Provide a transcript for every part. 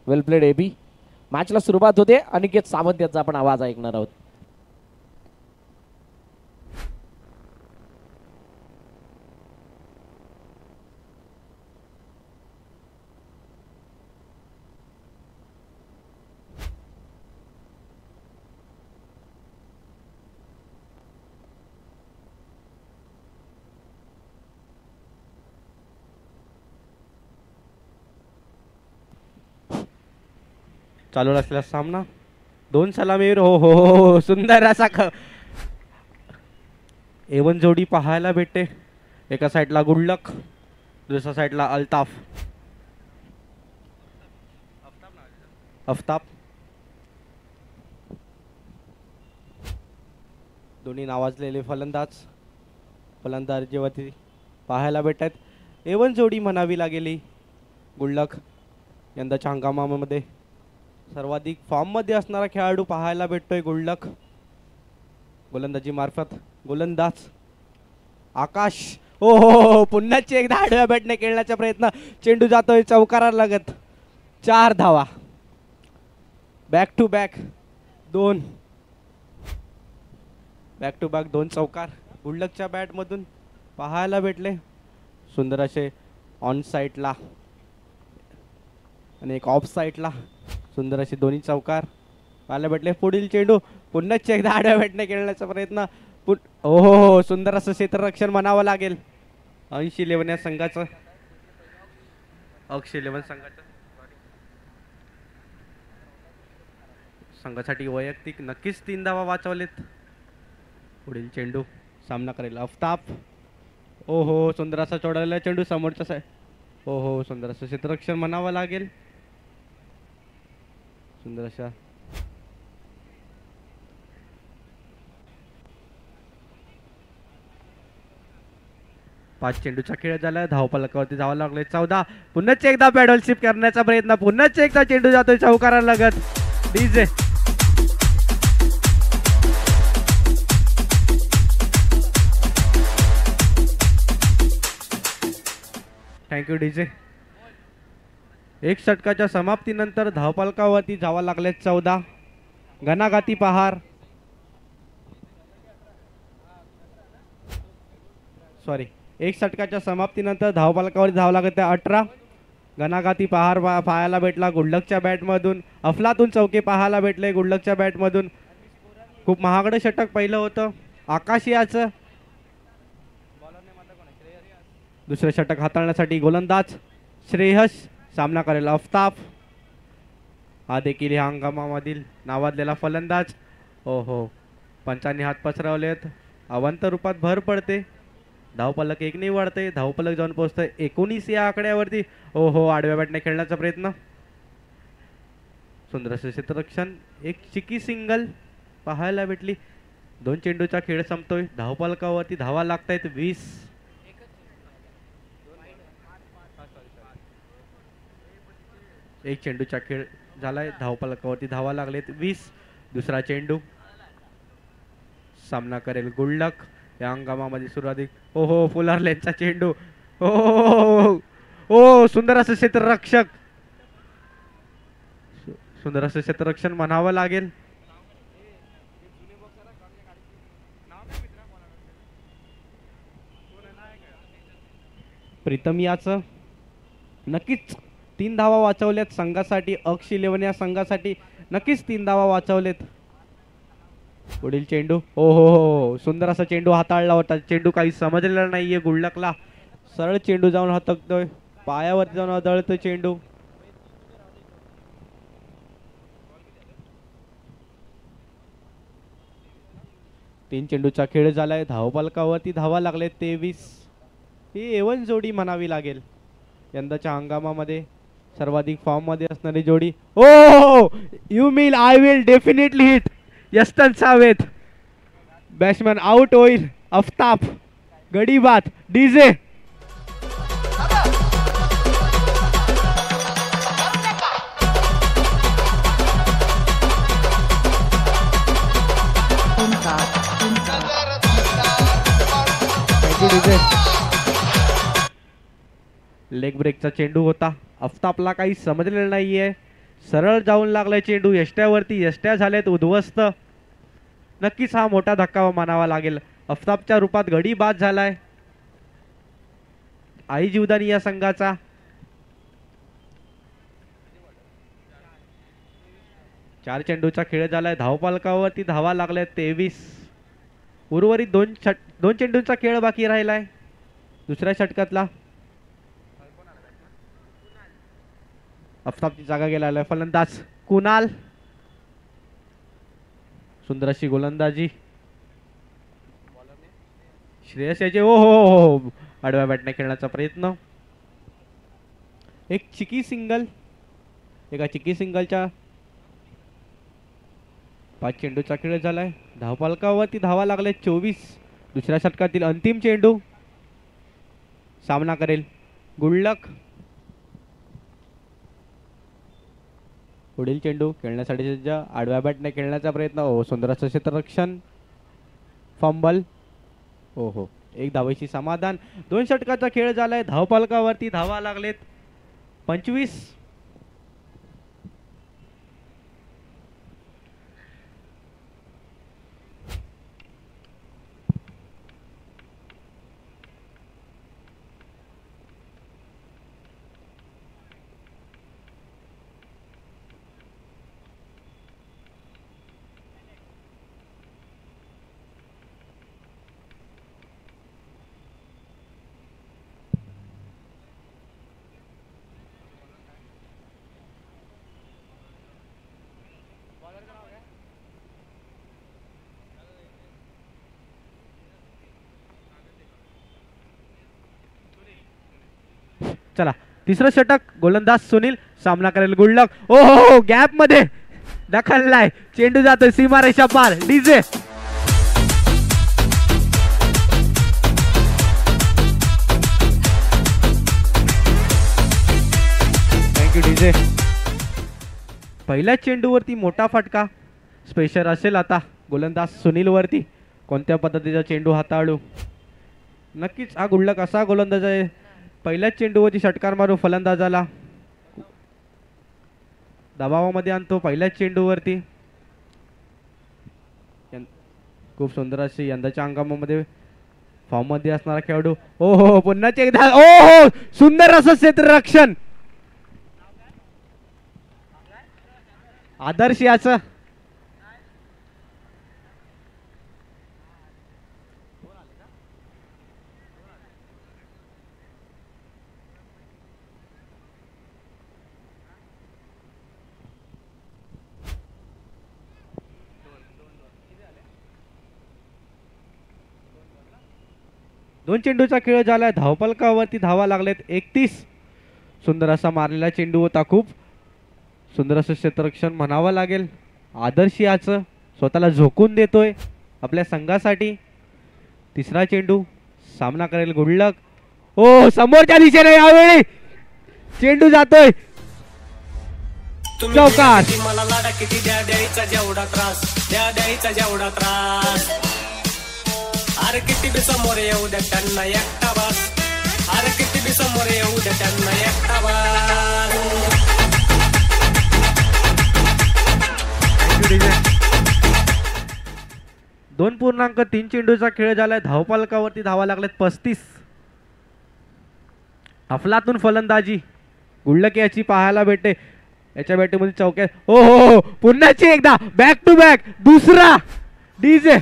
वेल played AB. मॅचला सुरुवात होते. अनिकेत सावंत याचा आपण आवाज ऐकणार आहोत. चालू असलेला सामना. 2 सलामीवर हो हो हो सुंदर असा एवन जोडी पाहायला भेटते. एका साईडला गुल्लक, दुसऱ्या साईडला अल्ताफ. अफ्ताब दोन्ही नावाजलेले फलंदाजीवरती पाहायला भेटतात. एवन जोडी म्हणावी लागेल. गुल्लक यंदाच्या हंगामामध्ये सर्वाधिक फॉर्ममध्ये असणारा खेळाडू पाहायला भेटतोय. गुल्लक गोलंदाजी मार्फत गोलंदाज आकाश. हो हो पुन्हाची एकदा आडव्या बॅटने खेळण्याचा प्रयत्न. चेंडू जातोय चौकाराला लगत. 4 धावा. बॅक टू बॅक 2 चौकार गुल्लकच्या बॅटमधून पाहायला भेटले. सुंदर असे ऑन साईडला आणि एक ऑफ साईडला सुंदर असे दोन्ही चौकार पाहायला भेटले. पुढील चेंडू पुन्हाच एकदा आडव्या बॅटने खेळण्याचा प्रयत्न. हो हो सुंदर असं क्षेत्ररक्षण म्हणावं लागेल. 80-11 या संघाचं संघासाठी वैयक्तिक नक्कीच 3 धावा वाचवलेत. पुढील चेंडू सामना करेल अफ्ताब. ओ हो सुंदर असा चोडलेला चेंडू समोरच्या साईड. हो हो सुंदर असं क्षेत्ररक्षण म्हणावं लागेल. सुंदर अशा 5 चेंडूचा खेळ झाला. धावफलकावरती जावं लागले 14. पुन्हाच एकदा पॅडलशिप करण्याचा प्रयत्न. पुन्हाच एकदा चेंडू जातोय चौकाराला लगत. DJ thank you DJ. 1 षटकाच्या समाप्तीनंतर धावफलकावरती जावं लागले 14. घणाघाती पहार. सॉरी 1 षटकाच्या समाप्तीनंतर धावफलकावर धाव लागत 18. घणाघाती पहार पाहायला भेटला गुल्लकच्या बॅटमधून. अफलातून चौके पाहायला भेटले गुल्लकच्या बॅटमधून. खूप महागडं षटक पहिलं होतं आकाशियाचं. दुसरे षटक हाताळण्यासाठी गोलंदाज श्रेयस सामना करेल अफ्ताब. हा देखील ह्या हंगामामधील नावाजलेला फलंदाज. हो हो पंचांनी हात पसरवलेत. अवंत रूपात भर पडते. धावफलक 1 वाढते. धावफलक जाऊन पोहोचतंय 19 या आकड्यावरती. हो हो आडव्या बॅटने खेळण्याचा प्रयत्न. सुंदर असे क्षेत्ररक्षण. एक चिकी सिंगल पाहायला भेटली. 2 चेंडूचा खेळ संपतोय. धावफलकावरती धावा लागतायत 20. एक चेंडूचा खेळ झालाय. धावफलकावरती धावा लागलेत 20. दुसरा चेंडू सामना करेल गुल्लक. या हंगामामध्ये सुरुवातीक हो हो फुलर लेनचा चेंडू. हो हो सुंदर असं क्षेत्ररक्षक. सुंदर असं क्षेत्ररक्षण म्हणावं लागेल. प्रीतम याचं नक्कीच 3 धावा वाचवल्यात संघासाठी. 11 या संघासाठी नक्कीच 3 धावा वाचवलेत. पुढील चेंडू हो हो हो सुंदर असा चेंडू हाताळला होता. चेंडू काही समजलेला नाहीये गुल्लकला. सरळ चेंडू जाऊन हतकतोय. पायावरती जाऊन आदळतोय चेंडू. तीन चेंडूचा खेळ झालाय. धावफलकावरती धावा लागले 23. ही एवन जोडी म्हणावी लागेल यंदाच्या हंगामामध्ये सर्वाधिक फॉर्म मध्ये असणारी जोडी. Oh you mean I will definitely hit. यस्टन सावेद बॅट्समॅन आउट होईल. अफ्ताब गडी बाद. डीजे लेग ब्रेकचा चेंडू होता. अफ्ताबला काही समजलेलं नाहीये. सरळ जाऊन लागलाय चेंडू यष्ट्यावरती, यष्ट्या झालेत उद्ध्वस्त. नक्कीच हा मोठा धक्का मानावा लागेल. आफताबच्या रूपात गडी बाद झालाय आई जीवदानी या संघाचा. चार चेंडूचा खेळ झालाय. धावफलकावरती धावा लागल्या 23. उर्वरित दोन चेंडूंचा खेळ बाकी राहिलाय दुसऱ्या षटकातला. आफताबची जागा गेला फलंदाज कुणाल. सुंदर अशी गोलंदाजी श्रेयस याचे. ओ हो, आडव्या बॅटने खेळण्याचा प्रयत्न. एक चिकी सिंगल. एका चिकी सिंगलच्या 5 चेंडूचा खेळ झालाय. धावफलकावरती धावा लागले 24. दुसऱ्या षटकातील अंतिम चेंडू. सामना करेल गुल्लक. पुढील चेंडू खेळण्यासाठी सज्ज. आडव्या बॅटने खेळण्याचा प्रयत्न. ओ सुंदर असं क्षेत्ररक्षण. फंबल. हो हो, एक धावेशी समाधान. 2 षटकाचा खेळ झालाय. धावफलकावरती धावा लागलेत 25. चला तिसरं षटक. गोलंदाज सुनील. सामना करेल गुल्लक. ओ हो, गॅप मध्ये दखललाय. चेंडू जातोय सीमारेषा पार. डीजे. Thank you DJ. पहिल्या चेंडूवरती मोठा फटका. स्पेशल असेल आता गोलंदाज सुनील वरती. कोणत्या पद्धतीचा चेंडू हाताळू. नक्कीच हा गुल्लक असा गोलंदाज आहे पहिल्याच चेंडूवरती षटकार मारून फलंदाजाला दबावामध्ये आणतो. पहिल्याच चेंडूवरती खूप सुंदर अशी यंदाच्या हंगामामध्ये फॉर्म मध्ये असणारा खेळाडू. ओ हो, पुन्हा एकदा. ओ हो, सुंदर असं क्षेत्ररक्षण. आदर्श याचं. दोन चेंडूचा खेळ झालाय. धावफलकावरती धावा लागलेत 31. सुंदर असा मारलेला चेंडू होता. खूप सुंदर असं क्षेत्ररक्षण म्हणावं लागेल. आदर्श याचं स्वतःला झोकून देतोय आपल्या संघासाठी. तिसरा चेंडू. सामना करेल गुल्लक. ओ समोरच्या दिशेने यावेळी चेंडू जातोय चौकार. मला लाडा किती द्यायचा जेवढा त्रास. अरे किती बी समोर येऊ द्या त्यांना एकटा बस. अरे किती बी समोर येऊ द्या त्यांना एकटा बस. 2.3 चेंडूचा खेळ झालाय. धावफलकावरती धावा लागल्यात 35. अफलातून फलंदाजी गुल्लक याची पाहायला भेटते. याच्या बॅटमध्ये चौक्या. ओ हो, पुन्हाची एकदा बॅक टू बॅक दुसरा. डीजे.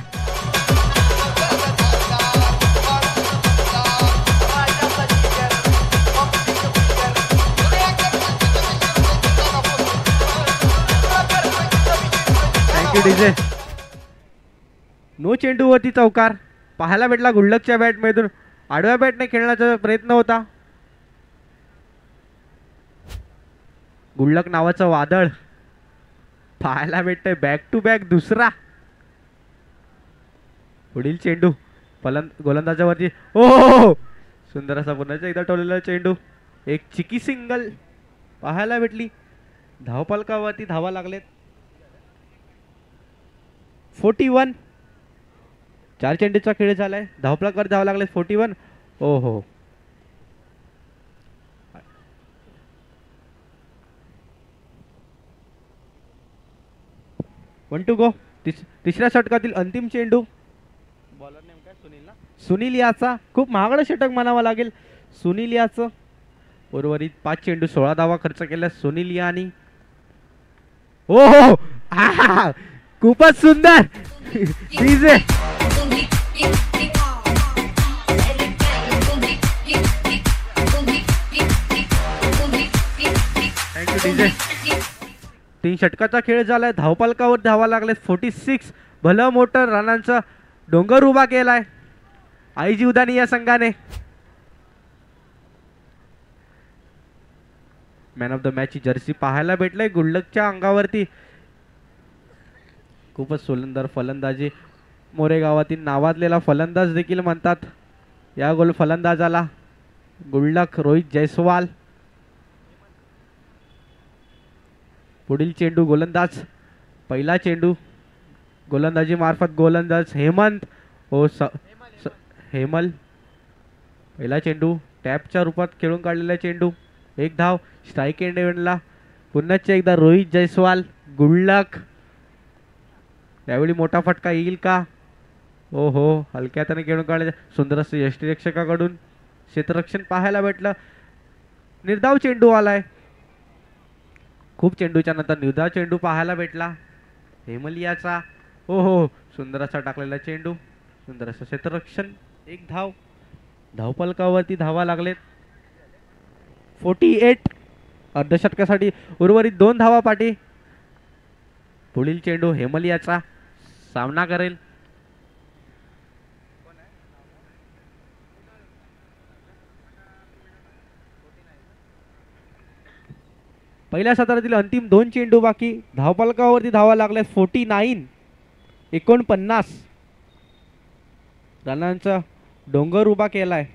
डीजे. नो चेंडूवरती चौकार पाहायला भेटला गुल्लकच्या बॅटमधून. आडव्या बॅटने खेळण्याचा प्रयत्न होता. गुल्लक नावाचं वादळ पाहायला भेटतंय. बॅक टू बॅक दुसरा. पुढील चेंडू गोलंदाजावरती. ओ सुंदर असा पुन्हा एकदा टोललेला चेंडू. एक चिकी सिंगल पाहायला भेटली. धावफलकावरती धावा लागलेत 41. 4 चेंडूचा खेळ झालाय. धावफलकावर धावा लागले 41. ओ हो, 1 टू गो. तिसऱ्या षटकातील अंतिम चेंडू. बॉलर नेम काय? सुनील ना? सुनील याचा खूप महागडं षटक म्हणावं लागेल सुनील याचं. उर्वरित 5 चेंडू 16 धावा खर्च केल्या सुनील यानी. ओ हो खूपच सुंदर. DJ thank you DJ. 3 षटकाचा खेळ झालाय. धावपालकावर धावा लागले 46. भलं मोठं रनांचा डोंगर उभा केलाय आईजी उदानी या संघाने. मॅन ऑफ द मॅच ची जर्सी पाहायला भेटलंय गुल्लकच्या अंगावरती. खूपच सुंदर फलंदाजी. मोरेगावातील नावाजलेला फलंदाज देखील म्हणतात या गोल फलंदाजाला. गुल्लक रोहित जयस्वाल. पुढील चेंडू गोलंदाज. पहिला चेंडू गोलंदाजी मार्फत गोलंदाज हेमंत ओ हेमल. पहिला चेंडू टॅपच्या रूपात खेळून काढलेला चेंडू. 1 धाव. स्ट्राईक एंड इव्हेंटला पुन्हाच एकदा रोहित जयस्वाल. गुल्लक. यावेळी मोठा फटका येईल का? ओ हो हलक्या हाताने खेळून काढले. सुंदर असं यष्टीरक्षकाकडून क्षेत्ररक्षण पाहायला भेटलं. निर्धाव चेंडू आलाय. खूप चेंडूच्या नंतर निर्धाव चेंडू पाहायला भेटला हेमलियाचा. हो हो सुंदर असा टाकलेला चेंडू. सुंदर असं क्षेत्ररक्षण. 1 धाव. धावपलकावरती धावा लागलेत 48. अर्धशतकासाठी उर्वरित 2 धावा पाठी. पुढील चेंडू हेमलियाचा सामना करेल. पहिल्या सत्रातील अंतिम 2 चेंडू बाकी. धावपलकावरती धावा लागल्या 49. 49 रनांचा डोंगर उभा केलाय.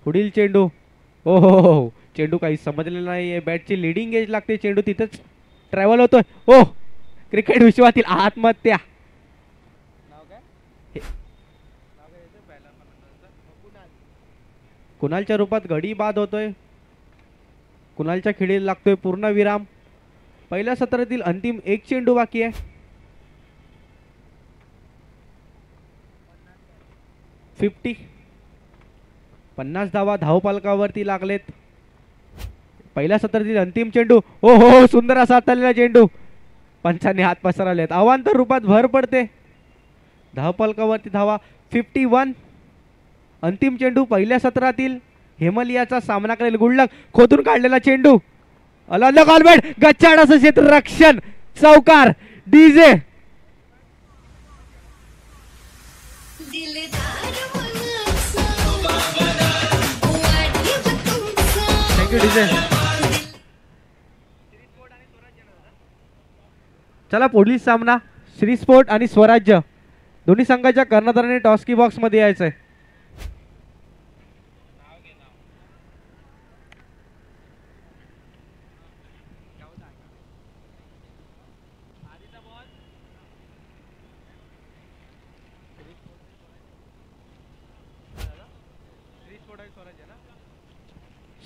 पुढील चेंडू. ओ हो चेंडू काही समजलेला नाही. बॅटची लिडिंग एज लागते. चेंडू तिथंच ट्रॅव्हल होतोय. ओ क्रिकेट विश्वातील आत्महत्या. कुणालच्या रूपात गडी बाद होतोय. कुणालच्या खेळीला लागतोय पूर्ण विराम. पहिल्या सत्रातील अंतिम 1 चेंडू बाकी आहे. 50 धावा धावपालकावरती लागलेत. पहिल्या सत्रातील अंतिम चेंडू. ओ हो सुंदर असा हाताळलेला चेंडू. पंचांनी हात पसरवलेत. अवांतर रूपात भर पडते. धावपालकावरती धावा 51. अंतिम चेंडू पहिल्या सत्रातील हेमलियाचा सामना करेल गुल्लक. खोदून काढलेला चेंडू. अलंद कॉलबेट. गच्चाड असं क्षेत्ररक्षण. चौकार. DJ thank you DJ. चला पुढील सामना श्री स्पोर्ट आणि स्वराज्य दोन्ही संघाच्या कर्णधाराने टॉस्की बॉक्स मध्ये यायचंय.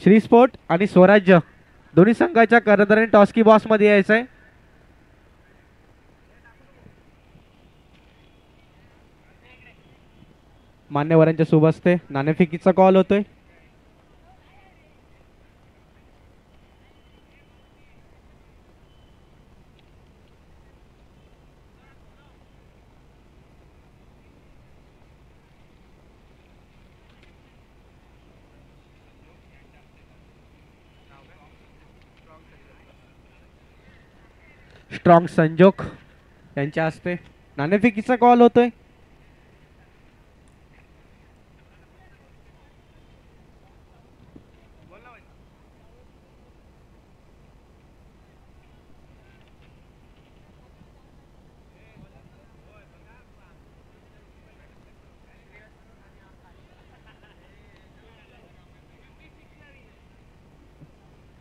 श्री स्पोर्ट आणि स्वराज्य दोन्ही संघाच्या कर्णधाराने टॉस्की बॉक्स मध्ये यायचंय. मान्यवरांच्या शुभ हस्ते नाणेफेकीचा कॉल होतोय. स्ट्रॉंग संजोग यांच्या हस्ते नाणेफेकीचा कॉल होतोय.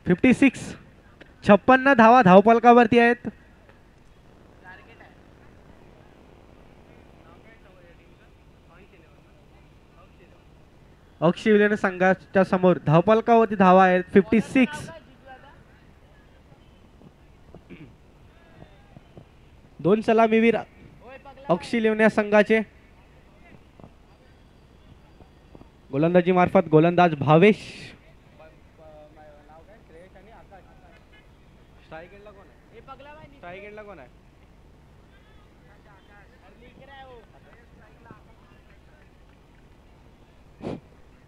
$56 56 धावा धावपलकावरती आहेत. अक्षय विलेन संघाच्या समोर धावपलकावरती धावा आहेत 56. 2 सलामीवीर अक्षी लेवण्या संघाचे. गोलंदाजी मार्फत गोलंदाज भावेश. कोण आहे?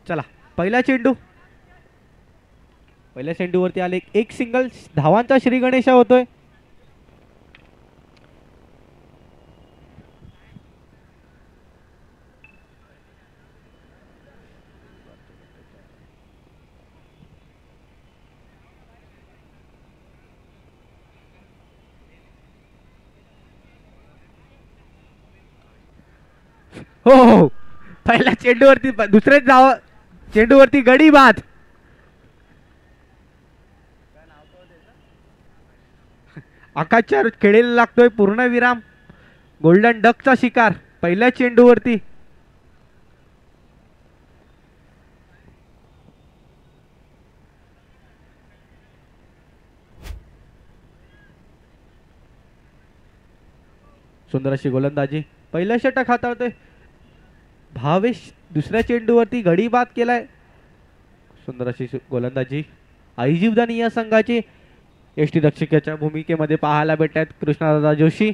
चला पहिला चेंडू. पहिल्या चेंडूवरती आले एक सिंगल. धावांचा श्री गणेशा होतोय. हो, पहिल्या चेंडूवरती दुसऱ्या चेंडूवरती गडी बाद. आकाशच्या खेळीला लागतोय पूर्णविराम. गोल्डन डकचा शिकार पहिल्या चेंडूवरती. सुंदर अशी गोलंदाजी. पहिला षटक हाताळतोय भावेश. दुसऱ्या चेंडूवरती गडी बाद केलाय. सुंदर अशी गोलंदाजी आईजीवदानी या संघाची. एसटी रक्षकाच्या भूमिकेमध्ये पाहायला भेटतात कृष्णादादा जोशी.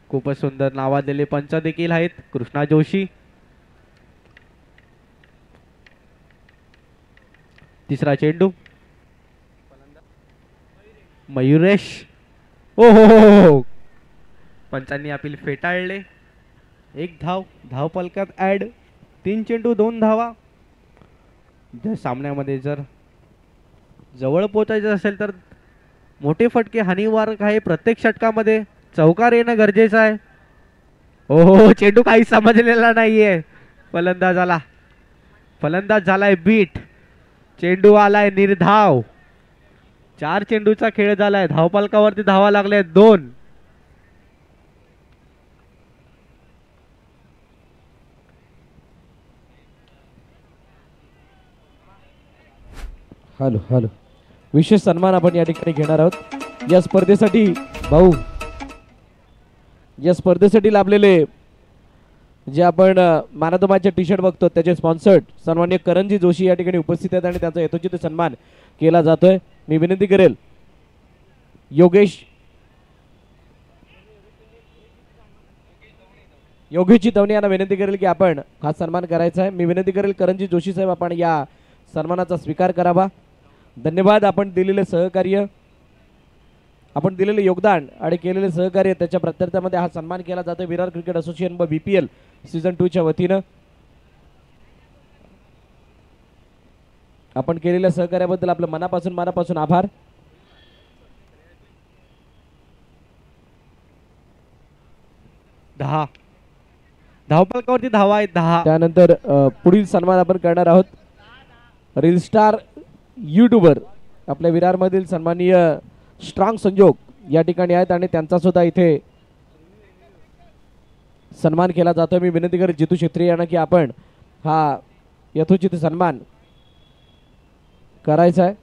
खूपच सुंदर नावाजलेले पंच देखील आहेत कृष्णा जोशी. तिसरा चेंडू मयुरेश. ओ हो, पंचांनी अपील फेटाळले. एक धाव फलकात ऍड. 3 चेंडू 2 धावा. जर सामन्यामध्ये जर जवळ पोहोचायचं असेल तर मोठे फटके हानिकारक आहे. प्रत्येक षटकामध्ये चौकार येणं गरजेचं आहे. हो, चेंडू काही समजलेला नाहीये. फलंदाज झालाय बीट. चेंडू आलाय निर्धाव. 4 चेंडूचा खेळ झालाय. धावफलकावरती धावा लागल्या 2. हॅलो. विशेष सन्मान आपण या ठिकाणी घेणार आहोत. या स्पर्धेसाठी लाभलेले जे आपण मॅन टी शर्ट बघतो त्याचे स्पॉन्सर्ड सन्माननीय करणजी जोशी या ठिकाणी उपस्थित आहेत आणि त्यांचा यथोचित सन्मान केला जातोय. मी विनंती करेल योगेशजी दवणे यांना विनंती करेल की आपण हा सन्मान करायचा आहे. मी विनंती करेल करणजी जोशी साहेब आपण या सन्मानाचा स्वीकार करावा. धन्यवाद. आपण दिलेले सहकार्य, आपण दिलेले योगदान आणि केलेले सहकार्य त्याच्या प्रत्यर्थामध्ये हा सन्मान केला जातो विरार क्रिकेट असोसिएशन व BPL सीझन 2 च्या वतीनं. आपण केलेल्या सहकार्याबद्दल आपलं मनापासून आभार. धावफलकावरती धावा आहेत 10. त्यानंतर पुढील सन्मान आपण करणार आहोत. रील स्टार यूट्यूबर आपल्या विरारमधील सन्माननीय स्ट्रॉंग संजोग या ठिकाणी आहेत आणि त्यांचा सुद्धा इथे सन्मान केला जातो. मी विनंती करेन जितू क्षेत्री यांना की आपण हा यथोचित सन्मान करायचा आहे.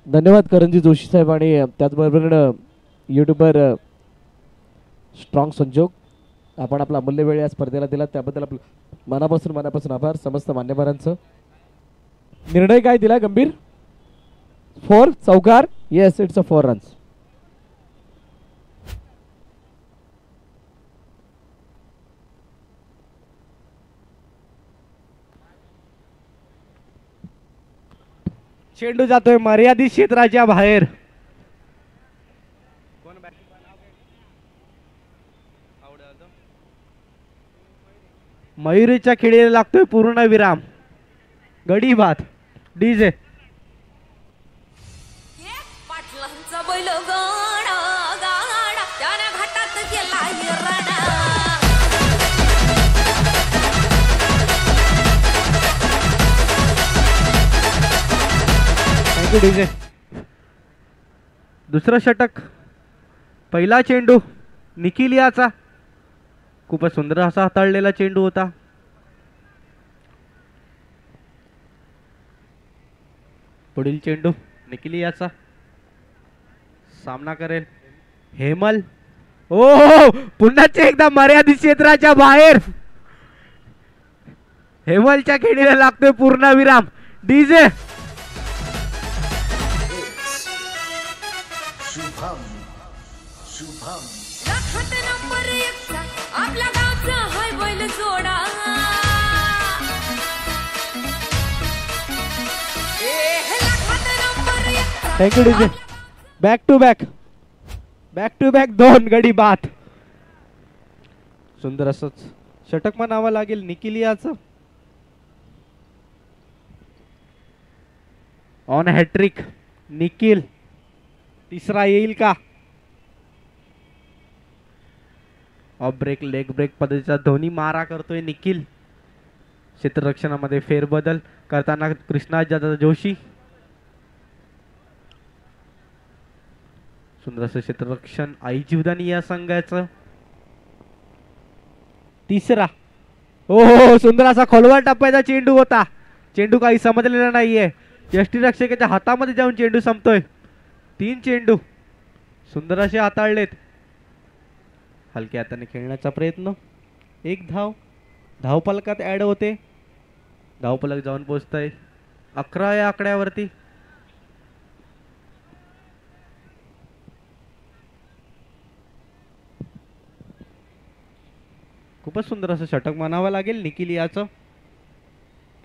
धन्यवाद करंजी जोशी साहेब आणि त्याचबरोबर यूट्यूबर स्ट्रॉंग संजोग. आपण आपला अमूल्य वेळ या स्पर्धेला दिला त्याबद्दल आपलं मनापासून आभार समस्त मान्यवरांचं. निर्णय काय दिला गंभीर? 4 चौकार. Yes, it's a 4 runs. चेंडू जातोय मर्यादित क्षेत्राच्या बाहेर. मयुरीच्या खेळीला लागतोय पूर्ण विराम. गडी बाद. डीजे पाटलांचा बैल गाडा गाडा त्याने घाटात गेला हिरडा. Thank you DJ. दुसरं षटक. पहिला चेंडू निखिलियाचा. खूपच सुंदर असा हाताळलेला चेंडू होता. पुढील चेंडू निखिलियाचा. सामना करेल हेमल. ओ पुन्हा एकदा मर्यादित क्षेत्राच्या बाहेर. हेमलच्या खेळीला लागतोय पूर्ण विराम. डीजे लखात नंबर 1 चा आपला गावचा हाय बैल जोडा. लखात नंबर 1 चा thank you DJ. Back to back 2 गडी बाद. सुंदर असंच षटक म्हणावं लागेल निखिलियाचं. On hat trick Nikhil. तिसरा येईल का? ऑफ ब्रेक लेग ब्रेक पद्धतीचा दोन्ही मारा करतोय निखिल. क्षेत्ररक्षणामध्ये फेरबदल करताना कृष्णा जाधव जोशी. सुंदर असं क्षेत्ररक्षण आई जीवदानी या संघाचं. तिसरा. हो सुंदर असा खोलवर टप्प्याचा चेंडू होता. चेंडू काही समजलेला नाहीये. यष्टीरक्षकाच्या हातामध्ये जाऊन चेंडू संपतोय. 3 चेंडू सुंदर असे हाताळलेत. हलक्या हाताने खेळण्याचा प्रयत्न. 1 धाव. धावफलकात ऍड होते. धावफलक जाऊन पोहोचतंय 11 या आकड्यावरती. खूपच सुंदर असं षटक म्हणावं लागेल निखिलियाचं.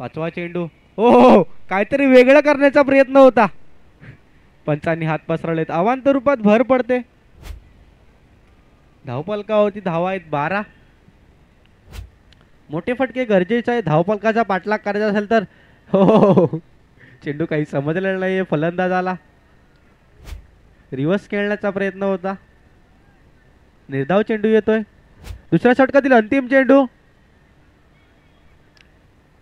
5वा चेंडू. हो काहीतरी वेगळं करण्याचा प्रयत्न होता. पंचांनी हात पसरवलेत. अवांतर रूपात भर पडते. धावफलकावरती धावा आहेत 12. मोठे फटके गरजेचे आहे. धावफलकाचा पाठलाग करायचा असेल तर. हो चेंडू काही समजलेला नाहीये. फलंदाज आला. रिव्हर्स खेळण्याचा प्रयत्न होता. निर्धाव चेंडू येतोय. दुसऱ्या षटकातील अंतिम चेंडू.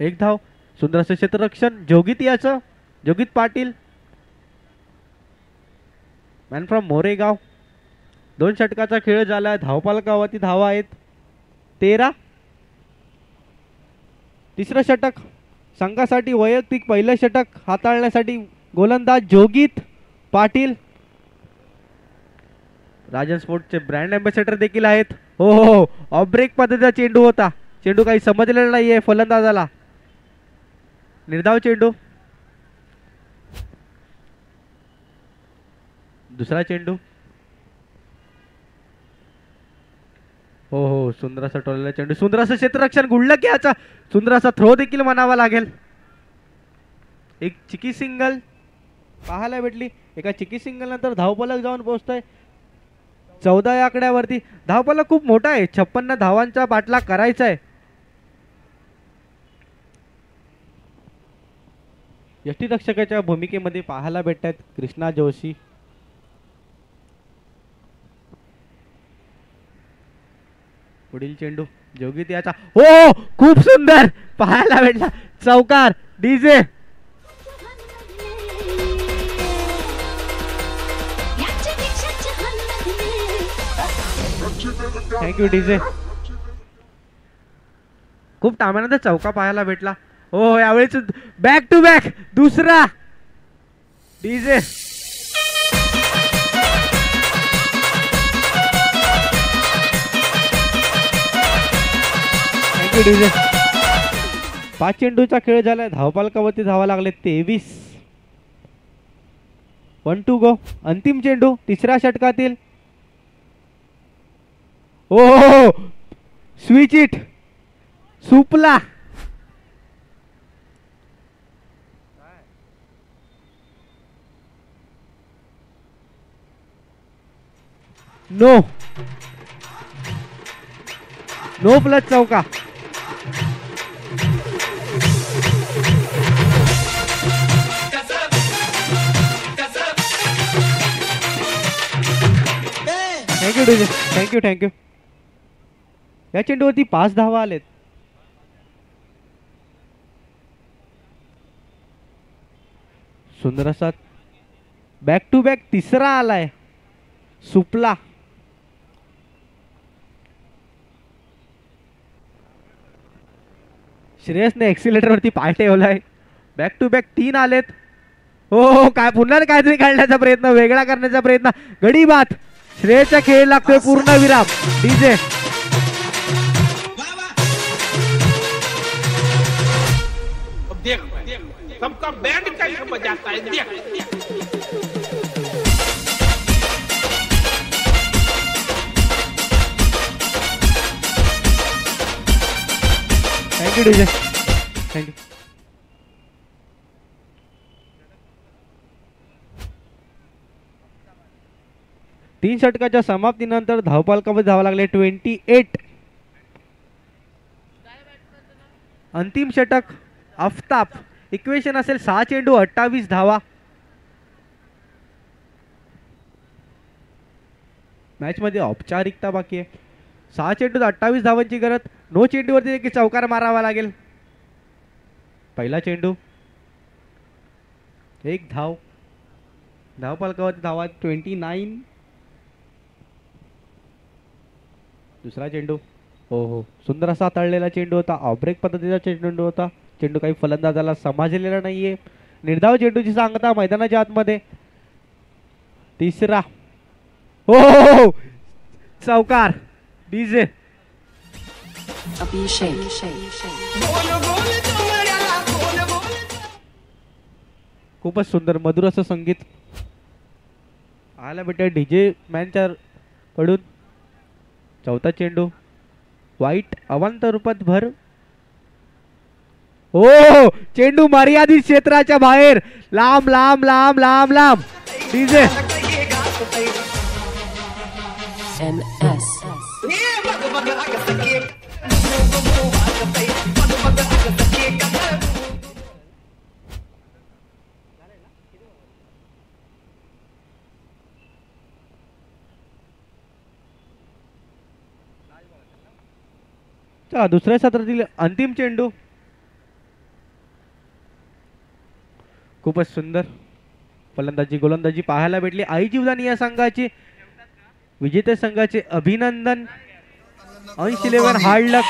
1 धाव. सुंदर असं क्षेत्ररक्षण जोगित याचं. जोगित पाटील मॅन फ्रॉम मोरेगाव. 2 षटकाचा खेळ झाला. धावफलकावरती धावा आहेत 13. तिसरं षटक संघासाठी वैयक्तिक पहिलं षटक हाताळण्यासाठी गोलंदाज जोगित पाटील. राजन स्पोर्ट्सचे ब्रँड अँबॅसेडर देखील आहेत. हो ऑफ ब्रेक पद्धतीचा चेंडू होता. चेंडू काही समजलेला नाहीये फलंदाजाला. निर्धाव चेंडू. दुसरा चेंडू. हो सुंदर असा टोललेला चेंडू. सुंदर असं क्षेत्ररक्षण गुडलक याचा. सुंदर असा थ्रो देखील म्हणावा लागेल. एक चिकी सिंगल पाहायला भेटली. एका चिकी सिंगल नंतर धावफलक जाऊन पोहोचतोय 14 या आकड्यावरती. धावफलक खूप मोठा आहे. 56 धावांचा पाठलाग करायचा आहे. यष्टीरक्षकाच्या भूमिकेमध्ये पाहायला भेटतात कृष्णा जोशी. पुढील चेंडू जोगित याचा. हो खूप सुंदर पाहायला भेटला. चौकार. DJ thank you DJ. खूप टाळ्यानंतर चौका पाहायला भेटला. हो यावेळेस बॅक टू बॅक दुसरा डीजे थँक्यू डीजे. 5 चेंडूचा खेळ झालाय. धावपालकावरती धावा लागले 23. 1 to go. अंतिम चेंडू तिसऱ्या षटकातील. ओ स्विच इट सुपला. नो नो प्लस चौका. Thank you DJ. Thank you thank you. या चेंडूवरती 5 धावा आलेत. सुंदर असा बॅक टू बॅक तिसरा आलाय सुपला. श्रेयसने एक्सिलेटर वरती पाय ठेवलाय. बॅक टू बॅक 3 आलेत. हो काय पुन्हा काहीतरी काढण्याचा प्रयत्न, वेगळा करण्याचा प्रयत्न. गडी बात. श्रेयसचा खेळ लागतोय पूर्ण विराम. डीजे देख सबका बैंड कैसे बजाता है देख. Thank you DJ. थँक्यू. तीन षटकाच्या समाप्तीनंतर धावपालकामध्ये धावा लागले 28. अंतिम षटक आफताब. इक्वेशन असेल 6 चेंडू 28 धावा. मॅच मध्ये औपचारिकता बाकी आहे. 6 चेंडूत 28 धावांची गरज. नो चेंडूवरती देखील चौकार मारावा लागेल. पहिला चेंडू 1 धाव. धावपालकावरती धावा 29. दुसरा चेंडू. हो सुंदर असा तळलेला चेंडू होता. ऑब्रेक पद्धतीचा चेंडू होता. चेंडू काही फलंदाजाला समजलेला नाहीये. निर्धाव चेंडूची सांगता मैदानाच्या आतमध्ये. तिसरा. हो चौकार. डीजे खूपच सुंदर मधुर असं संगीत आला बेटा डीजे मॅनच्या कडून. चौथा चेंडू वाईट अवांतर रूपात भर. हो चेंडू मर्यादित क्षेत्राच्या बाहेर. लांब लांब लांब लांब लांब. डीजे चला दुसऱ्या सत्रातील अंतिम चेंडू. खूपच सुंदर फलंदाजी गोलंदाजी पाहायला भेटली. आई जीवदानी या संघाची. विजेत्या संघाचे अभिनंदन. 80-11 हार्ड लक.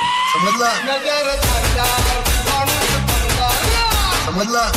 समजला